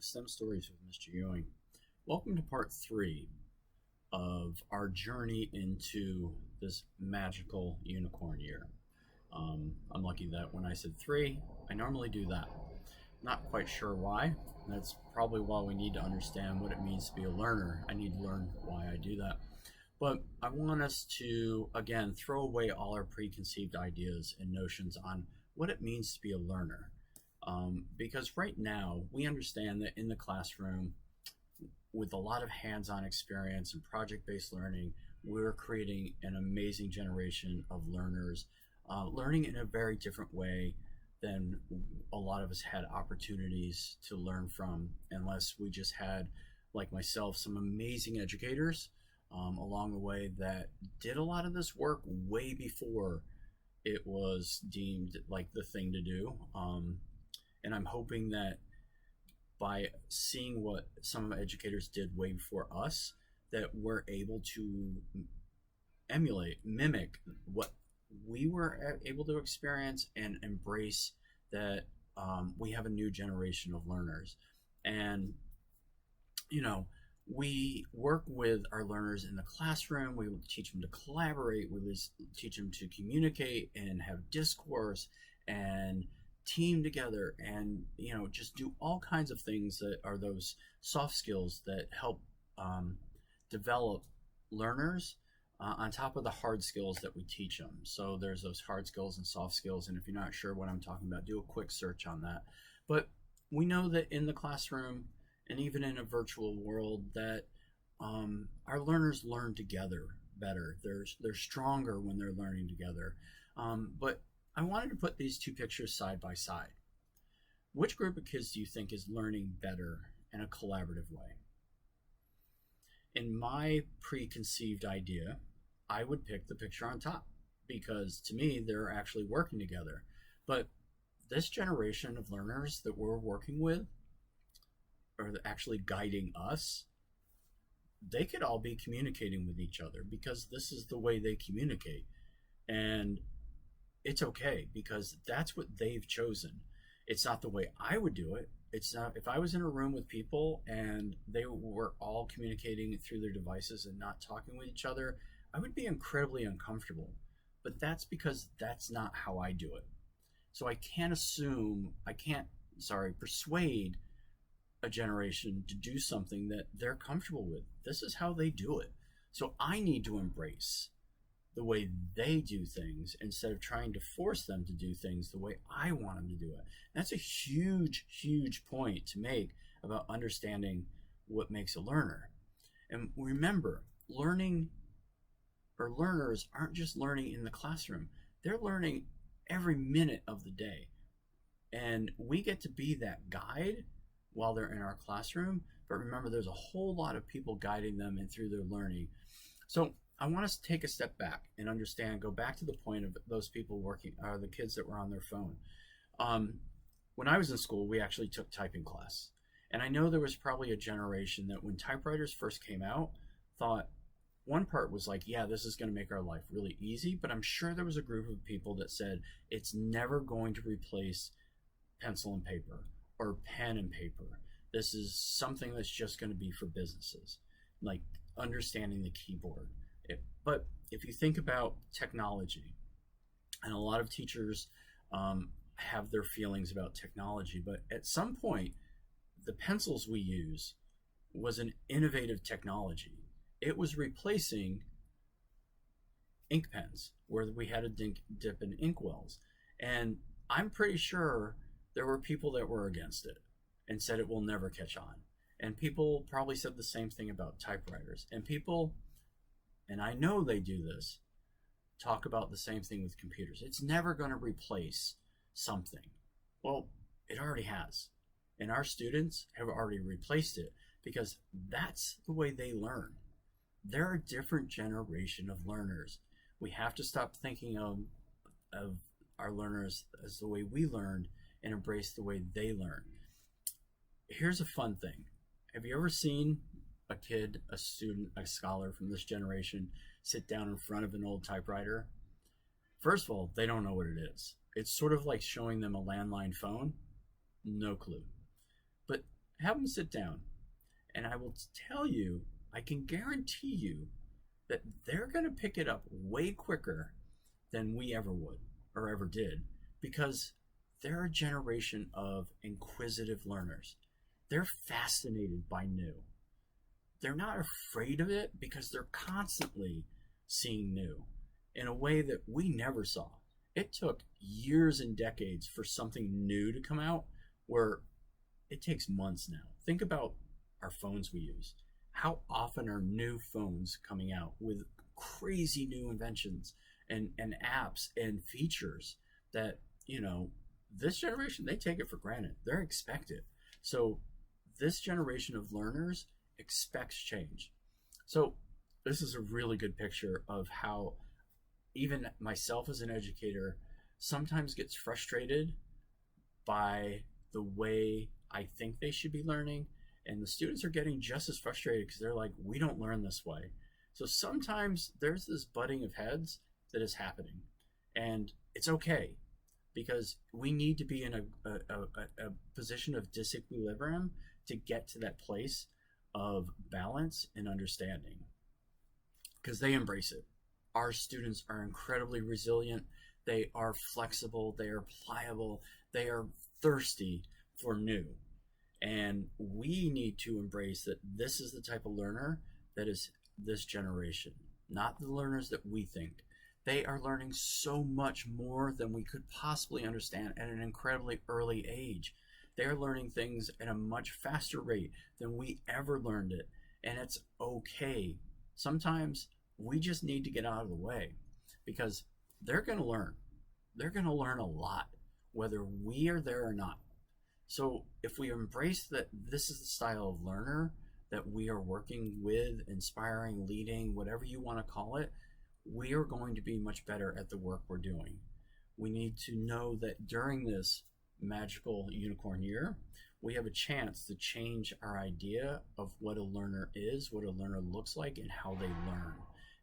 STEM Stories with Mr. Ewing. Welcome to part 3 of our journey into this magical unicorn year. I'm lucky that when I said 3, I normally do that. Not quite sure why. That's probably why we need to understand what it means to be a learner. I need to learn why I do that. But I want us to, again, throw away all our preconceived ideas and notions on what it means to be a learner. Because right now, we understand that in the classroom, with a lot of hands-on experience and project-based learning, we're creating an amazing generation of learners, learning in a very different way than a lot of us had opportunities to learn from, unless we just had, like myself, some amazing educators along the way that did a lot of this work way before it was deemed like the thing to do. And I'm hoping that by seeing what some educators did way before us, that we're able to emulate, mimic what we were able to experience and embrace that we have a new generation of learners. And, you know, we work with our learners in the classroom. We teach them to collaborate. We teach them to communicate and have discourse and team together, and just do all kinds of things that are those soft skills that help develop learners on top of the hard skills that we teach them. So there's those hard skills and soft skills, and if you're not sure what I'm talking about, do a quick search on that. But we know that in the classroom and even in a virtual world that our learners learn together better. They're stronger when they're learning together. But I wanted to put these two pictures side by side. Which group of kids do you think is learning better in a collaborative way? In my preconceived idea, I would pick the picture on top, because to me, they're actually working together. But this generation of learners that we're working with, or actually guiding us, they could all be communicating with each other because this is the way they communicate. And it's okay, because that's what they've chosen. It's not the way I would do it. It's not, if I was in a room with people and they were all communicating through their devices and not talking with each other, I would be incredibly uncomfortable. But that's because that's not how I do it. So I can't persuade a generation to do something that they're comfortable with. This is how they do it. So I need to embrace the way they do things instead of trying to force them to do things the way I want them to do it. That's a huge, huge point to make about understanding what makes a learner. And remember, learning or learners aren't just learning in the classroom. They're learning every minute of the day. And we get to be that guide while they're in our classroom. But remember, there's a whole lot of people guiding them and through their learning. So I want us to take a step back and understand, go back to the point of those people working, or the kids that were on their phone. When I was in school, we actually took typing class. And I know there was probably a generation that when typewriters first came out, thought one part was like, yeah, this is going to make our life really easy. But I'm sure there was a group of people that said it's never going to replace pencil and paper or pen and paper. This is something that's just going to be for businesses, like understanding the keyboard. But if you think about technology, and a lot of teachers have their feelings about technology, but at some point, the pencils we use was an innovative technology. It was replacing ink pens, where we had to dip in ink wells. And I'm pretty sure there were people that were against it and said it will never catch on. And people probably said the same thing about typewriters. And people, and I know they do this, talk about the same thing with computers. It's never going to replace something. Well, it already has. And our students have already replaced it, because that's the way they learn. They're a different generation of learners. We have to stop thinking of our learners as the way we learned and embrace the way they learn. Here's a fun thing. Have you ever seen a kid, a student, a scholar from this generation sit down in front of an old typewriter? First of all, they don't know what it is. It's sort of like showing them a landline phone. No clue. But Have them sit down, and I will tell you, I can guarantee you that they're going to pick it up way quicker than we ever would or ever did, because they're a generation of inquisitive learners. They're fascinated by new. They're not afraid of it because they're constantly seeing new in a way that we never saw. It took years and decades for something new to come out, where it takes months now. Think about our phones we use. How often are new phones coming out with crazy new inventions and apps and features that, this generation, they take it for granted. They're expected. So this generation of learners expects change. So this is a really good picture of how even myself as an educator sometimes gets frustrated by the way I think they should be learning, and the students are getting just as frustrated because they're like, we don't learn this way. So sometimes there's this butting of heads that is happening, and it's okay, because we need to be in a position of disequilibrium to get to that place of balance and understanding, because they embrace it. Our students are incredibly resilient. They are flexible. They are pliable. They are thirsty for new. And we need to embrace that this is the type of learner that is this generation, not the learners that we think. They are learning so much more than we could possibly understand at an incredibly early age. They're learning things at a much faster rate than we ever learned it. And it's okay. Sometimes we just need to get out of the way, because they're going to learn. They're going to learn a lot, whether we are there or not. So if we embrace that this is the style of learner that we are working with, inspiring, leading, whatever you want to call it, we are going to be much better at the work we're doing. We need to know that during this magical unicorn year, we have a chance to change our idea of what a learner is, what a learner looks like, and how they learn.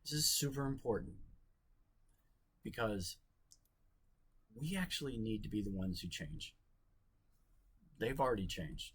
This is super important, because we actually need to be the ones who change. They've already changed.